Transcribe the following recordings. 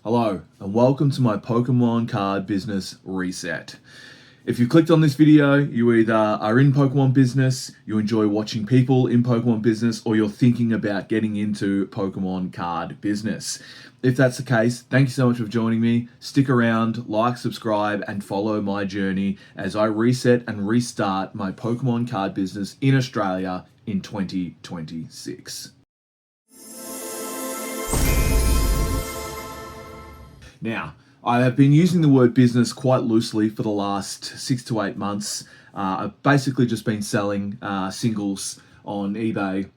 Hello and welcome to my Pokemon card business reset. If you clicked on this video, you either are in Pokemon business, you enjoy watching people in Pokemon business, or you're thinking about getting into Pokemon card business. If that's the case, thank you so much for joining me. Stick around, like, subscribe, and follow my journey as I reset and restart my Pokemon card business in Australia in 2026. Now, I have been using the word business quite loosely for the last 6 to 8 months. I've basically just been selling singles on eBay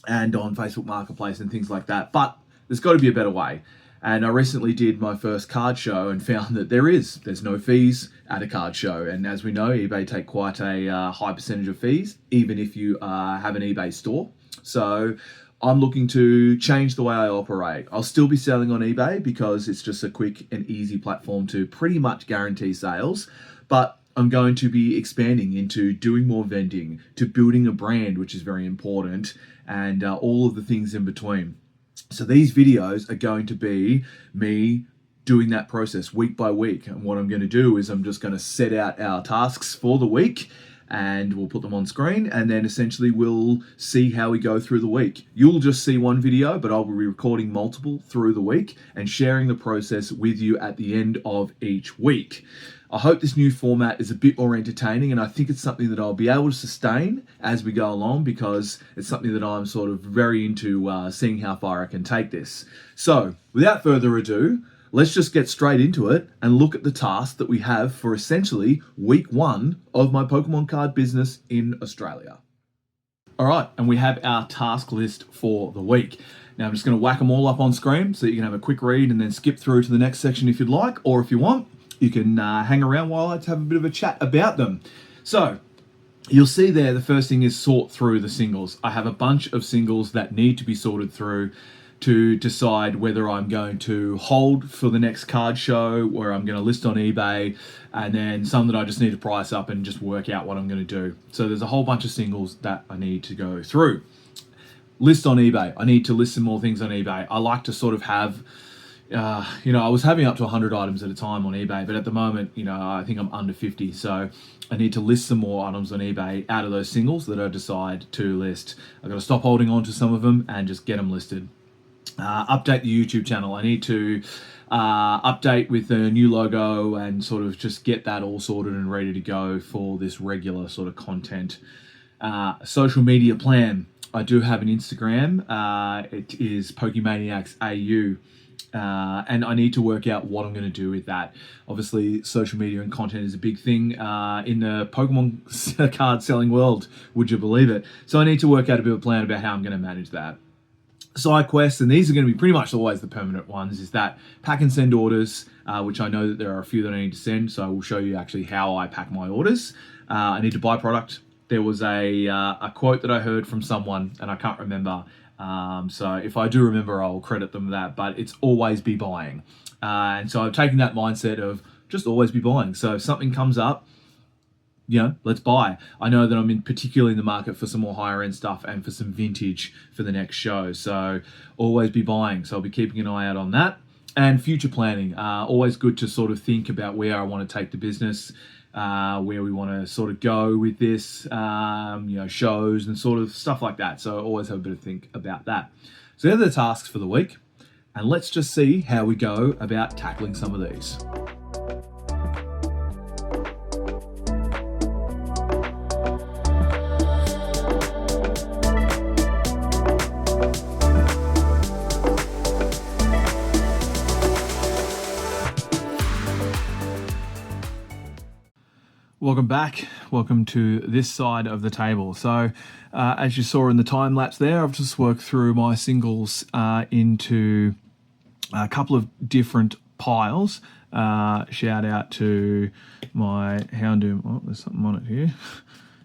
and on Facebook Marketplace and things like that. But there's got to be a better way. And I recently did my first card show and found that there's no fees at a card show. And as we know, eBay take quite a high percentage of fees, even if you have an eBay store. So I'm looking to change the way I operate. I'll still be selling on eBay because it's just a quick and easy platform to pretty much guarantee sales, but I'm going to be expanding into doing more vending, to building a brand, which is very important, and all of the things in between. So these videos are going to be me doing that process week by week. And what I'm going to do is I'm just going to set out our tasks for the week, and we'll put them on screen, and then essentially we'll see how we go through the week. You'll just see one video, but I'll be recording multiple through the week and sharing the process with you at the end of each week. I hope this new format is a bit more entertaining, and I think it's something that I'll be able to sustain as we go along, because it's something that I'm sort of very into seeing how far I can take this. So without further ado, let's just get straight into it and look at the task that we have for essentially week 1 of my Pokemon card business in Australia. All right, and we have our task list for the week. Now I'm just going to whack them all up on screen so you can have a quick read and then skip through to the next section if you'd like, or if you want, you can hang around while I have a bit of a chat about them. So you'll see there, the first thing is sort through the singles. I have a bunch of singles that need to be sorted through to decide whether I'm going to hold for the next card show, where I'm going to list on eBay, and then some that I just need to price up and just work out what I'm going to do. So there's a whole bunch of singles that I need to go through. List on eBay. I need to list some more things on eBay. I like to sort of have, I was having up to 100 items at a time on eBay, but at the moment, I think I'm under 50. So I need to list some more items on eBay out of those singles that I decide to list. I've got to stop holding on to some of them and just get them listed. Update the YouTube channel. I need to update with a new logo and sort of just get that all sorted and ready to go for this regular sort of content. Social media plan. I do have an Instagram. It is Pokemaniacs AU. And I need to work out what I'm going to do with that. Obviously, social media and content is a big thing in the Pokemon card selling world. Would you believe it? So I need to work out a bit of a plan about how I'm going to manage that. Side quests, and these are going to be pretty much always the permanent ones, is that pack and send orders, which I know that there are a few that I need to send, so I will show you actually how I pack my orders. I need to buy product. There was a quote that I heard from someone, and I can't remember, so if I do remember, I'll credit them that, but it's always be buying. And so I'm taking that mindset of just always be buying. So if something comes up, let's buy. I know that I'm particularly in the market for some more higher end stuff and for some vintage for the next show. So always be buying. So I'll be keeping an eye out on that. And future planning. Always good to sort of think about where I want to take the business, where we want to sort of go with this, shows and sort of stuff like that. So always have a bit of think about that. So they're the tasks for the week. And let's just see how we go about tackling some of these. Welcome back. Welcome to this side of the table. So as you saw in the time lapse there, I've just worked through my singles into a couple of different piles. Shout out to my Houndoom. Oh, there's something on it here.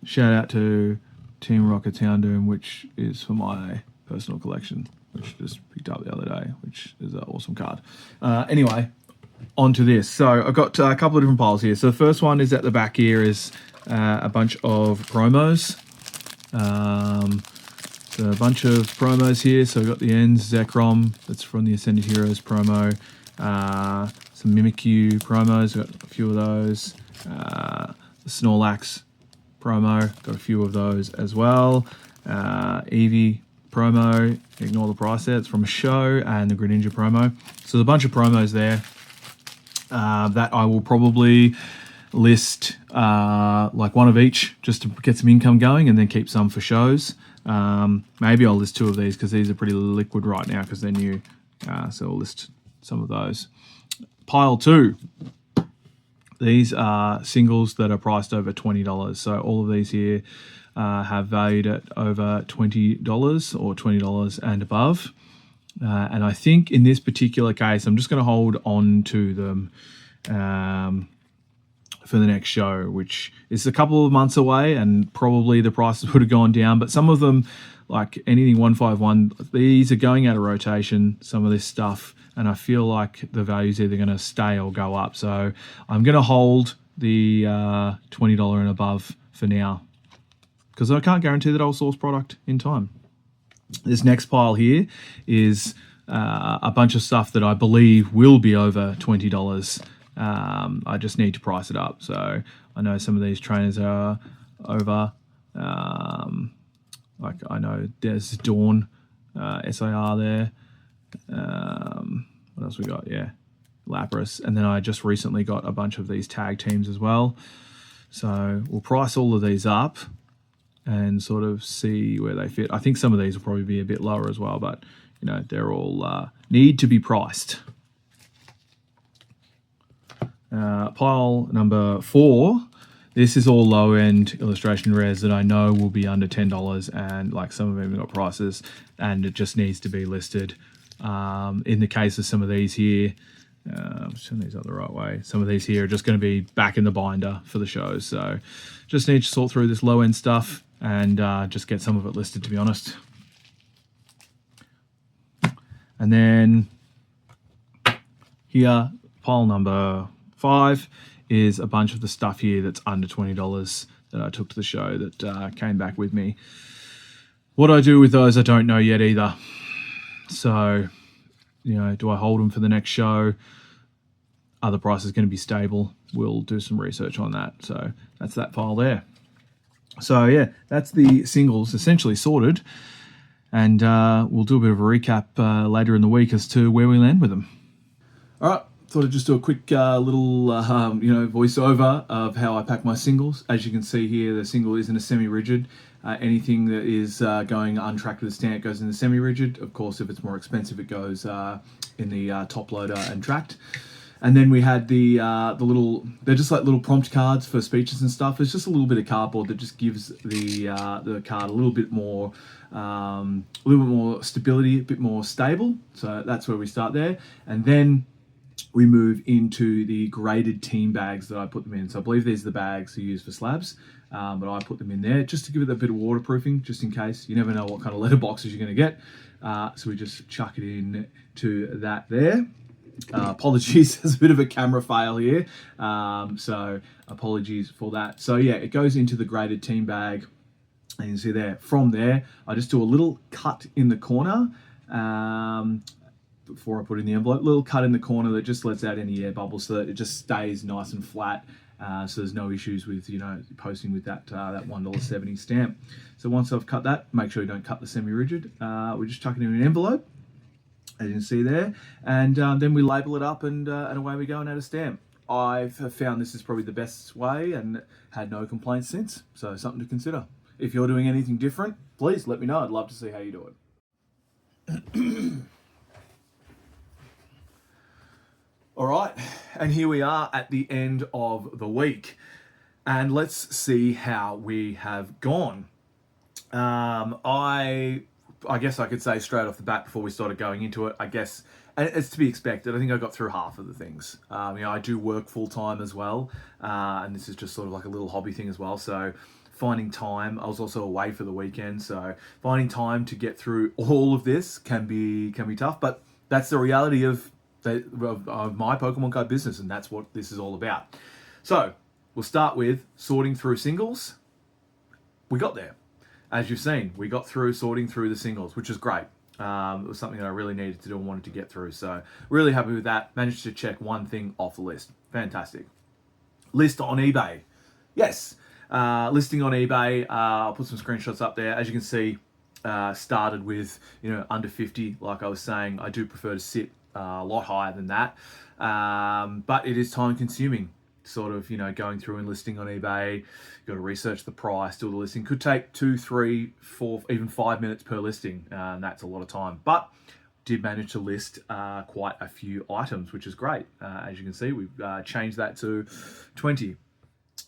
Shout out to Team Rocket's Houndoom, which is for my personal collection, which just picked up the other day, which is an awesome card. Anyway, onto this. So I've got a couple of different piles here. So the first one is at the back here is a bunch of promos. So a bunch of promos here. So we've got the Ends Zekrom, that's from the Ascended Heroes promo. Some Mimikyu promos, got a few of those. The Snorlax promo, got a few of those as well. Eevee promo, ignore the price there, it's from a show, and the Greninja promo. So there's a bunch of promos there that I will probably list like one of each just to get some income going, and then keep some for shows. Maybe I'll list two of these because these are pretty liquid right now because they're new. So I'll list some of those. Pile 2. These are singles that are priced over $20. So all of these here have valued at over $20 or $20 and above. And I think in this particular case, I'm just going to hold on to them for the next show, which is a couple of months away, and probably the prices would have gone down. But some of them, like anything 151, these are going out of rotation, some of this stuff, and I feel like the value's either going to stay or go up. So I'm going to hold the $20 and above for now, because I can't guarantee that I'll source product in time. This next pile here is a bunch of stuff that I believe will be over $20. I just need to price it up. So I know some of these trainers are over. Like I know there's Dawn, SIR there. What else we got? Yeah, Lapras. And then I just recently got a bunch of these tag teams as well. So we'll price all of these up and sort of see where they fit. I think some of these will probably be a bit lower as well, but you know, they're all need to be priced. Pile number 4. This is all low-end illustration rares that I know will be under $10, and like some of them have got prices, and it just needs to be listed. In the case of some of these here, turn these up the right way. Some of these here are just going to be back in the binder for the shows, so just need to sort through this low-end stuff and just get some of it listed, to be honest. And then here, pile number 5 is a bunch of the stuff here that's under $20 that I took to the show that came back with me. What I do with those, I don't know yet either. So, you know, do I hold them for the next show? Are the prices going to be stable? We'll do some research on that. So that's that file there. So yeah, that's the singles essentially sorted. And we'll do a bit of a recap later in the week as to where we land with them. All right. Thought I'd just do a quick little, voiceover of how I pack my singles. As you can see here, the single is in a semi-rigid. Anything that is going untracked with a stamp goes in the semi-rigid. Of course, if it's more expensive, it goes in the top loader and tracked. And then we had the little, they're just like little prompt cards for speeches and stuff. It's just a little bit of cardboard that just gives the card a little bit more stability, a bit more stable. So that's where we start there. And then we move into the graded team bags that I put them in. So I believe these are the bags you use for slabs, but I put them in there just to give it a bit of waterproofing, just in case. You never know what kind of letter boxes you're going to get. So we just chuck it in to that there. Apologies, there's a bit of a camera fail here. So apologies for that. So yeah, it goes into the graded team bag. And you can see there, from there, I just do a little cut in the corner. Before I put in the envelope, little cut in the corner that just lets out any air bubbles so that it just stays nice and flat, so there's no issues with, you know, posting with that $1.70 stamp. So once I've cut that, make sure you don't cut the semi-rigid. We just chuck it in an envelope, as you can see there, and then we label it up, and away we go and add a stamp. I've found this is probably the best way and had no complaints since, so something to consider. If you're doing anything different, please let me know. I'd love to see how you do it. All right, and here we are at the end of the week, and let's see how we have gone. I guess I could say straight off the bat before we started going into it, I guess, and it's to be expected, I think I got through half of the things. I do work full time as well, and this is just sort of like a little hobby thing as well, so finding time, I was also away for the weekend, so finding time to get through all of this can be tough, but that's the reality of my Pokemon card business, and that's what this is all about. So we'll start with sorting through singles. We got there. As you've seen, we got through sorting through the singles, which is great. It was something that I really needed to do and wanted to get through. So really happy with that. Managed to check one thing off the list. Fantastic. List on eBay. Yes. Listing on eBay. I'll put some screenshots up there. As you can see, started with under 50. Like I was saying, I do prefer to sit a lot higher than that. But it is time consuming. Sort of, going through and listing on eBay. You've got to research the price, do the listing. Could take 2, 3, 4, even 5 minutes per listing. And that's a lot of time. But did manage to list quite a few items, which is great. As you can see, we've changed that to 20.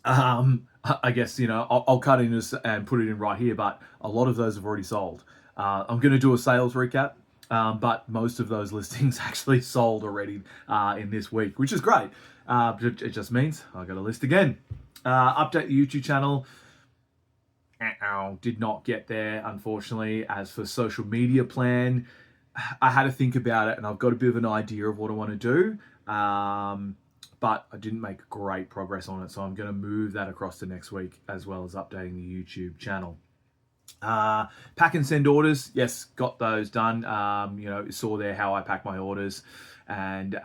I guess, I'll cut in and put it in right here, but a lot of those have already sold. I'm going to do a sales recap, but most of those listings actually sold already in this week, which is great. It just means I got to list again. Update the YouTube channel. Did not get there, unfortunately. As for social media plan, I had to think about it, and I've got a bit of an idea of what I want to do. But I didn't make great progress on it, so I'm going to move that across to next week, as well as updating the YouTube channel. Pack and send orders, yes, got those done. You saw there how I pack my orders, and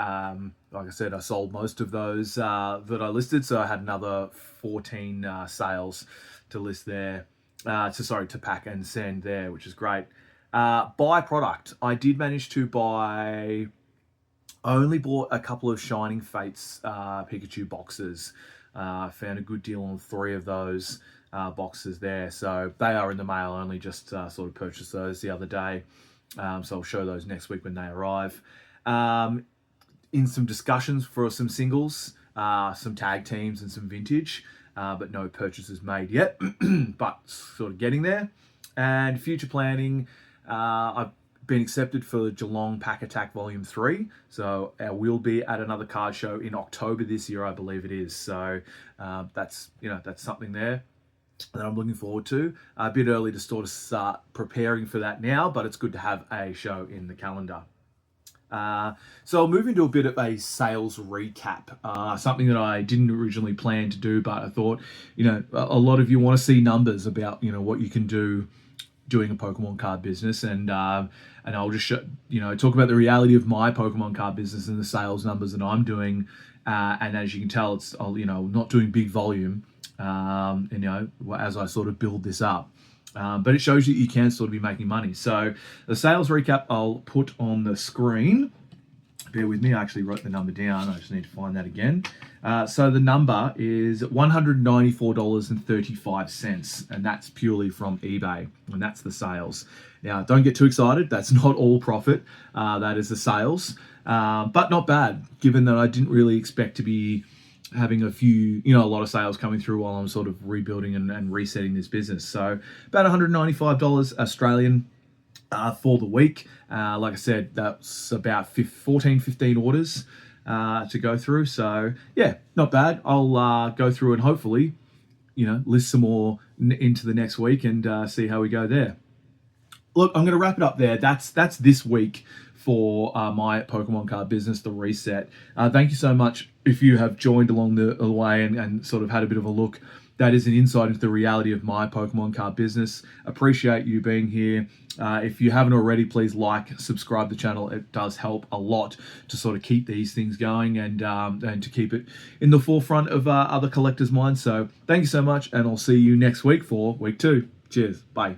like I said, I sold most of those that I listed, so I had another 14 sales to list there. To pack and send there, which is great. Buy product, I did manage to buy. I only bought a couple of Shining Fates Pikachu boxes. Found a good deal on 3 of those boxes there. So they are in the mail. I only just sort of purchased those the other day. So I'll show those next week when they arrive. In some discussions for some singles, some tag teams and some vintage, but no purchases made yet, but sort of getting there. And future planning, I've been accepted for Geelong Pack Attack Volume 3, so I will be at another card show in October this year, I believe it is. So that's something there that I'm looking forward to. A bit early to sort of start preparing for that now, but it's good to have a show in the calendar. So I'll move into a bit of a sales recap, something that I didn't originally plan to do, but I thought, a lot of you want to see numbers about, what you can do doing a Pokemon card business, and I'll just talk about the reality of my Pokemon card business and the sales numbers that I'm doing. And as you can tell, it's not doing big volume, as I sort of build this up. But it shows you that you can sort of be making money. So the sales recap I'll put on the screen. Bear with me, I actually wrote the number down. I just need to find that again. So the number is $194.35, and that's purely from eBay, and that's the sales. Now, don't get too excited. That's not all profit. That is the sales, but not bad, given that I didn't really expect to be having a lot of sales coming through while I'm sort of rebuilding and resetting this business. So about $195 Australian for the week. Like I said, that's about 15 orders to go through. So yeah, not bad. I'll go through and hopefully, list some more into the next week and see how we go there. Look, I'm going to wrap it up there. That's this week for my Pokemon card business, the reset. Thank you so much if you have joined along the way and sort of had a bit of a look. That is an insight into the reality of my Pokemon card business. Appreciate you being here. If you haven't already, please subscribe to the channel. It does help a lot to sort of keep these things going and to keep it in the forefront of other collectors' minds. So thank you so much, and I'll see you next week for week 2. Cheers. Bye.